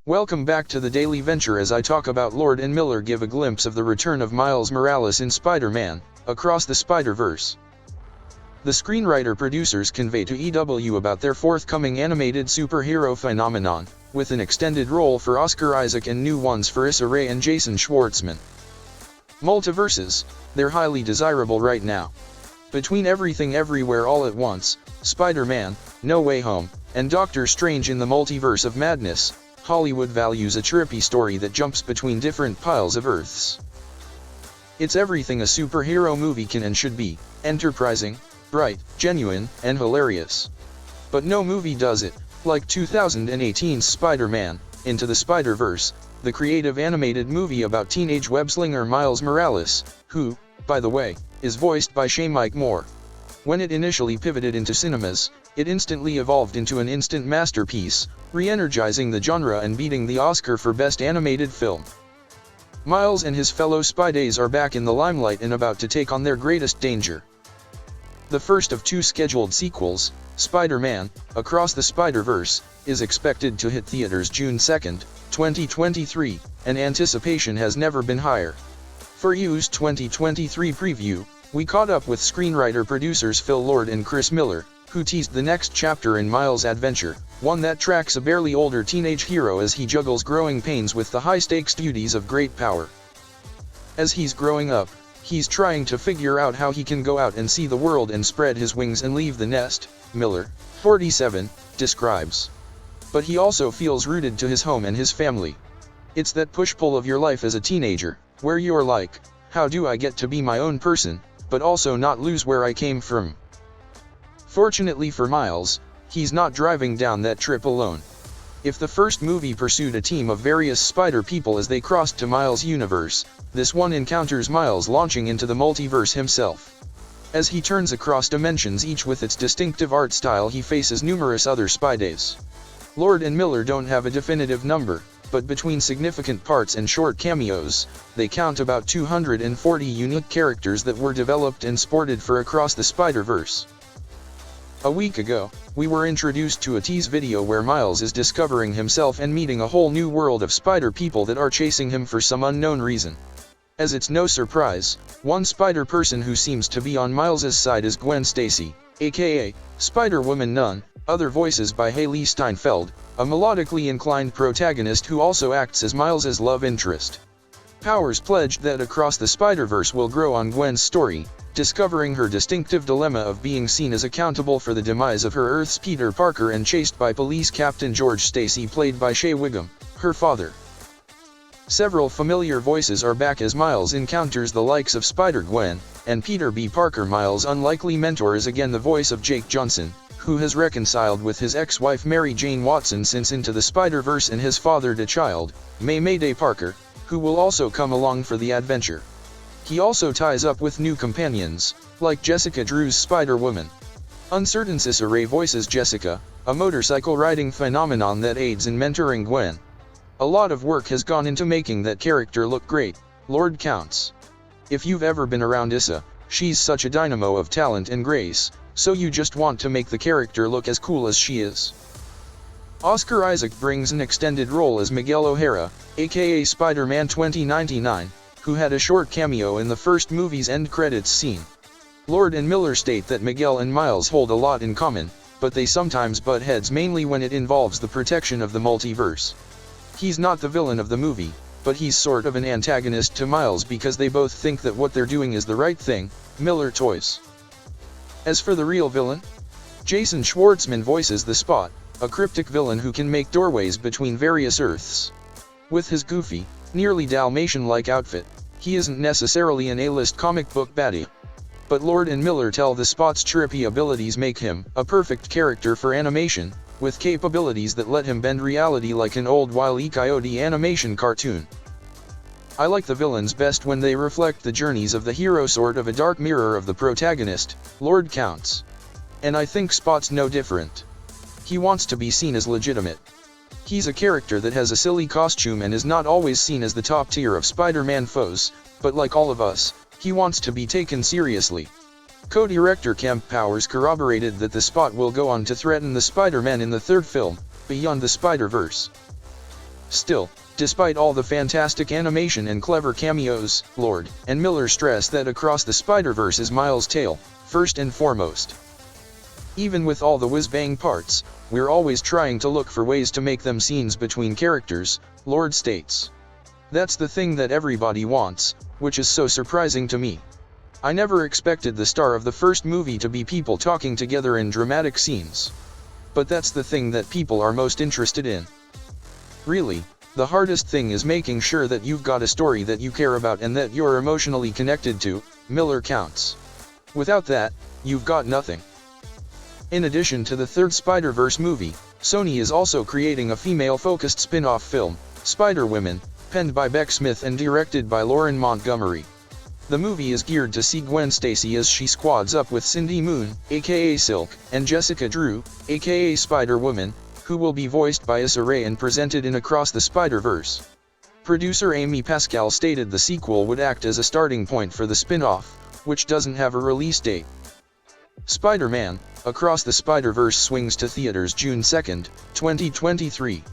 Welcome back to the Daily Venture as I talk about Lord and Miller give a glimpse of the return of Miles Morales in Spider-Man, Across the Spider-Verse. The screenwriter-producers convey to EW about their forthcoming animated superhero phenomenon, with an extended role for Oscar Isaac and new ones for Issa Rae and Jason Schwartzman. Multiverses, they're highly desirable right now. Between Everything Everywhere All at Once, Spider-Man, No Way Home, and Doctor Strange in the Multiverse of Madness, Hollywood values a trippy story that jumps between different piles of Earths. It's everything a superhero movie can and should be: enterprising, bright, genuine, and hilarious. But no movie does it like 2018's Spider-Man, Into the Spider-Verse, the creative animated movie about teenage web-slinger Miles Morales, who, by the way, is voiced by Mike Moore. When it initially pivoted into cinemas, it instantly evolved into an instant masterpiece, re-energizing the genre and beating the Oscar for Best Animated Film. Miles and his fellow Spideys are back in the limelight and about to take on their greatest danger. The first of two scheduled sequels, Spider-Man, Across the Spider-Verse, is expected to hit theaters June 2, 2023, and anticipation has never been higher. For U's 2023 preview, we caught up with screenwriter-producers Phil Lord and Chris Miller, who teased the next chapter in Miles' adventure, one that tracks a barely older teenage hero as he juggles growing pains with the high-stakes duties of great power. As he's growing up, he's trying to figure out how he can go out and see the world and spread his wings and leave the nest, Miller, 47, describes. But he also feels rooted to his home and his family. It's that push-pull of your life as a teenager, where you're like, how do I get to be my own person, but also not lose where I came from? Fortunately for Miles, he's not driving down that trip alone. If the first movie pursued a team of various spider people as they crossed to Miles' universe, this one encounters Miles launching into the multiverse himself. As he turns across dimensions, each with its distinctive art style, he faces numerous other Spideys. Lord and Miller don't have a definitive number, but between significant parts and short cameos, they count about 240 unique characters that were developed and sported for Across the Spider-Verse. A week ago, we were introduced to a tease video where Miles is discovering himself and meeting a whole new world of spider people that are chasing him for some unknown reason. As it's no surprise, one spider person who seems to be on Miles' side is Gwen Stacy, aka Spider-Woman Nunn, other voices by Haley Steinfeld, a melodically inclined protagonist who also acts as Miles' love interest. Powers pledged that Across the Spider-Verse will grow on Gwen's story, discovering her distinctive dilemma of being seen as accountable for the demise of her Earth's Peter Parker and chased by police captain George Stacy, played by Shea Whigham, her father. Several familiar voices are back as Miles encounters the likes of Spider-Gwen, and Peter B. Parker. Miles' unlikely mentor is again the voice of Jake Johnson, who has reconciled with his ex-wife Mary Jane Watson since Into the Spider-Verse, and his fathered a child, Mayday Parker, who will also come along for the adventure. He also ties up with new companions, like Jessica Drew's Spider-Woman. Uncertain Issa Rae voices Jessica, a motorcycle riding phenomenon that aids in mentoring Gwen. A lot of work has gone into making that character look great, Lord counts. If you've ever been around Issa, she's such a dynamo of talent and grace, so you just want to make the character look as cool as she is. Oscar Isaac brings an extended role as Miguel O'Hara, aka Spider-Man 2099, who had a short cameo in the first movie's end credits scene. Lord and Miller state that Miguel and Miles hold a lot in common, but they sometimes butt heads, mainly when it involves the protection of the multiverse. He's not the villain of the movie, but he's sort of an antagonist to Miles because they both think that what they're doing is the right thing, Miller toys. As for the real villain, Jason Schwartzman voices the Spot, a cryptic villain who can make doorways between various Earths. With his goofy, nearly Dalmatian-like outfit, he isn't necessarily an A-list comic book baddie. But Lord and Miller tell the Spot's trippy abilities make him a perfect character for animation, with capabilities that let him bend reality like an old Wile E. Coyote animation cartoon. I like the villains best when they reflect the journeys of the hero, sort of a dark mirror of the protagonist, Lord counts. And I think Spot's no different. He wants to be seen as legitimate. He's a character that has a silly costume and is not always seen as the top tier of Spider-Man foes, but like all of us, he wants to be taken seriously. Co-director Kemp Powers corroborated that the Spot will go on to threaten the Spider-Man in the third film, Beyond the Spider-Verse. Still, despite all the fantastic animation and clever cameos, Lord and Miller stress that Across the Spider-Verse is Miles' tale, first and foremost. Even with all the whiz-bang parts, we're always trying to look for ways to make them scenes between characters, Lord states. That's the thing that everybody wants, which is so surprising to me. I never expected the star of the first movie to be people talking together in dramatic scenes. But that's the thing that people are most interested in. Really, the hardest thing is making sure that you've got a story that you care about and that you're emotionally connected to, Miller counts. Without that, you've got nothing. In addition to the third Spider-Verse movie, Sony is also creating a female-focused spin-off film, Spider-Women, penned by Beck Smith and directed by Lauren Montgomery. The movie is geared to see Gwen Stacy as she squads up with Cindy Moon, aka Silk, and Jessica Drew, aka Spider-Woman, who will be voiced by Issa Rae and presented in Across the Spider-Verse. Producer Amy Pascal stated the sequel would act as a starting point for the spin-off, which doesn't have a release date. Spider-Man, Across the Spider-Verse swings to theaters June 2, 2023.